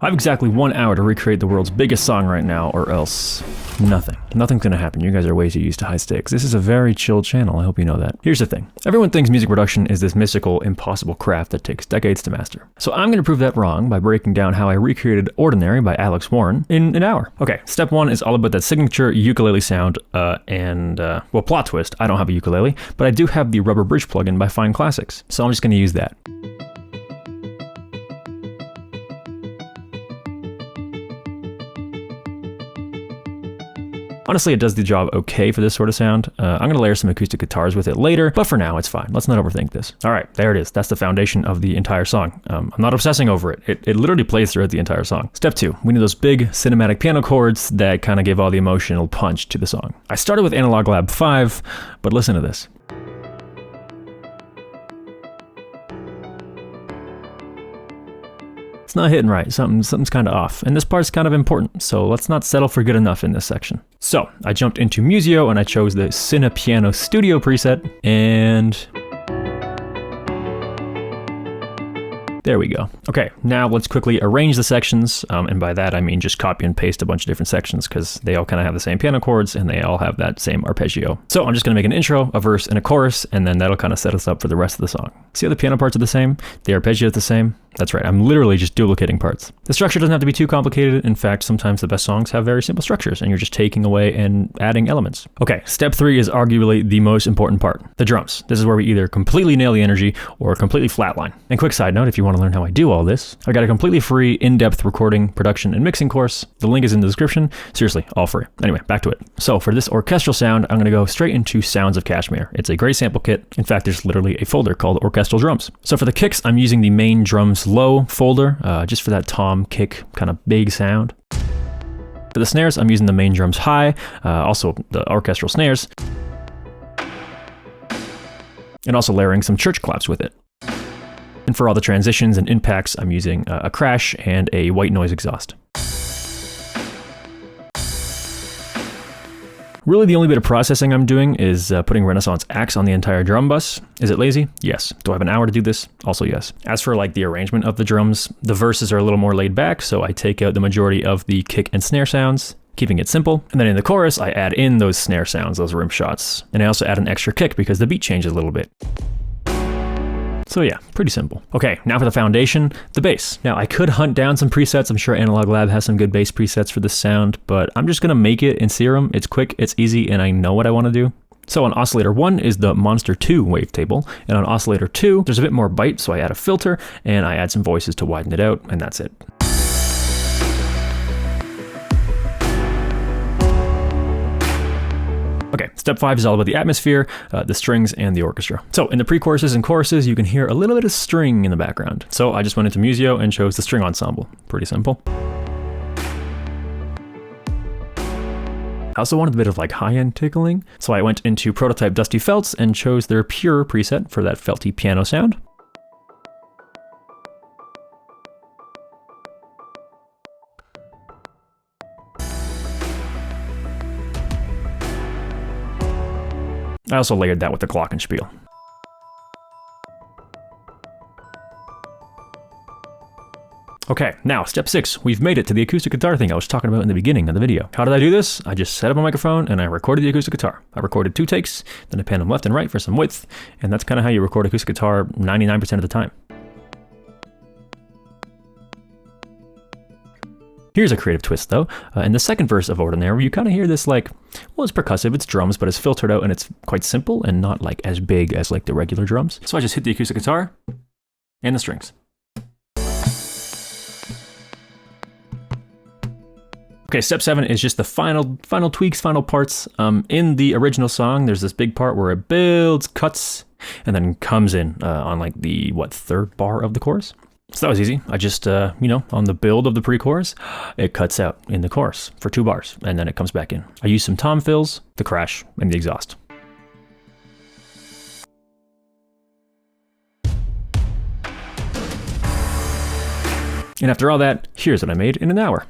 I have exactly 1 hour to recreate the world's biggest song right now, or else nothing. Nothing's gonna happen. You guys are way too used to high stakes. This is a very chill channel, I hope you know that. Here's the thing. Everyone thinks music production is this mystical, impossible craft that takes decades to master. So I'm gonna prove that wrong by breaking down how I recreated Ordinary by Alex Warren in an hour. Okay, step 1 is all about that signature ukulele sound, well, plot twist, I don't have a ukulele, but I do have the rubber bridge plugin by Fine Classics. So I'm just gonna use that. Honestly, it does the job okay for this sort of sound. I'm going to layer some acoustic guitars with it later, but for now, it's fine. Let's not overthink this. All right, there it is. That's the foundation of the entire song. I'm not obsessing over it. It literally plays throughout the entire song. Step 2, we need those big cinematic piano chords that kind of give all the emotional punch to the song. I started with Analog Lab 5, but listen to this. It's not hitting right, something's kind of off, and this part's kind of important, so let's not settle for good enough in this section. So, I jumped into Musio and I chose the 𝗕𝗘𝗠𝗘𝗥 Studio preset, and there we go. Okay, now let's quickly arrange the sections, and by that I mean just copy and paste a bunch of different sections because they all kind of have the same piano chords and they all have that same arpeggio. So I'm just gonna make an intro, a verse, and a chorus, and then that'll kind of set us up for the rest of the song. See how the piano parts are the same? The arpeggio is the same? That's right, I'm literally just duplicating parts. The structure doesn't have to be too complicated. In fact, sometimes the best songs have very simple structures and you're just taking away and adding elements. Okay, step 3 is arguably the most important part, the drums. This is where we either completely nail the energy or completely flatline. And quick side note, if you want to learn how I do all this, I got a completely free, in-depth recording, production, and mixing course. The link is in the description. Seriously, all free. Anyway, back to it. So for this orchestral sound, I'm gonna go straight into Sounds of Kashmir. It's a great sample kit. In fact, there's literally a folder called Orchestral Drums. So for the kicks, I'm using the main drums low folder, just for that tom kick kind of big sound. For the snares, I'm using the main drums high, also the orchestral snares, and also layering some church claps with it. And for all the transitions and impacts, I'm using a crash and a white noise exhaust. Really, the only bit of processing I'm doing is putting Renaissance Axe on the entire drum bus. Is it lazy? Yes. Do I have an hour to do this? Also yes. As for like the arrangement of the drums, the verses are a little more laid back, so I take out the majority of the kick and snare sounds, keeping it simple. And then in the chorus, I add in those snare sounds, those rim shots. And I also add an extra kick because the beat changes a little bit. So yeah, pretty simple. Okay, now for the foundation, the bass. Now I could hunt down some presets. I'm sure Analog Lab has some good bass presets for this sound, but I'm just gonna make it in Serum. It's quick, it's easy, and I know what I wanna do. So on oscillator 1 is the Monster 2 wavetable, and on oscillator 2, there's a bit more bite, so I add a filter, and I add some voices to widen it out, and that's it. Okay, step 5 is all about the atmosphere, the strings, and the orchestra. So in the pre-choruses and choruses, you can hear a little bit of string in the background. So I just went into Musio and chose the string ensemble. Pretty simple. I also wanted a bit of like high-end tickling, so I went into Prototype Dusty Felts and chose their Pure preset for that felty piano sound. I also layered that with the glockenspiel. Okay, now step 6, we've made it to the acoustic guitar thing I was talking about in the beginning of the video. How did I do this? I just set up a microphone and I recorded the acoustic guitar. I recorded 2 takes, then I panned them left and right for some width, and that's kind of how you record acoustic guitar 99% of the time. Here's a creative twist though. In the second verse of Ordinary, you kind of hear this like, well, it's percussive, it's drums, but it's filtered out and it's quite simple and not like as big as like the regular drums. So I just hit the acoustic guitar and the strings. Okay, step 7 is just the final tweaks, final parts. In the original song, there's this big part where it builds, cuts, and then comes in on like the, 3rd bar of the chorus? So that was easy. I just, on the build of the pre-chorus, it cuts out in the chorus for 2 bars, and then it comes back in. I use some tom fills, the crash, and the exhaust. And after all that, here's what I made in an hour.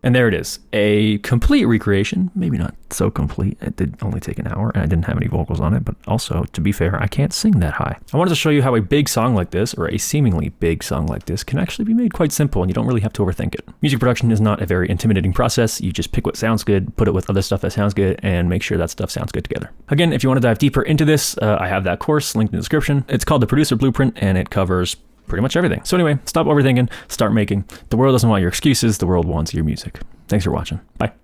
And there it is, a complete recreation. Maybe not so complete. It did only take an hour and I didn't have any vocals on it, but also, to be fair, I can't sing that high. I wanted to show you how a big song like this, or a seemingly big song like this, can actually be made quite simple and you don't really have to overthink it. Music production is not a very intimidating process. You just pick what sounds good, put it with other stuff that sounds good, and make sure that stuff sounds good together. Again, if you want to dive deeper into this, I have that course linked in the description. It's called the Producer Blueprint and it covers pretty much everything. So anyway, stop overthinking, start making. The world doesn't want your excuses, the world wants your music. Thanks for watching. Bye.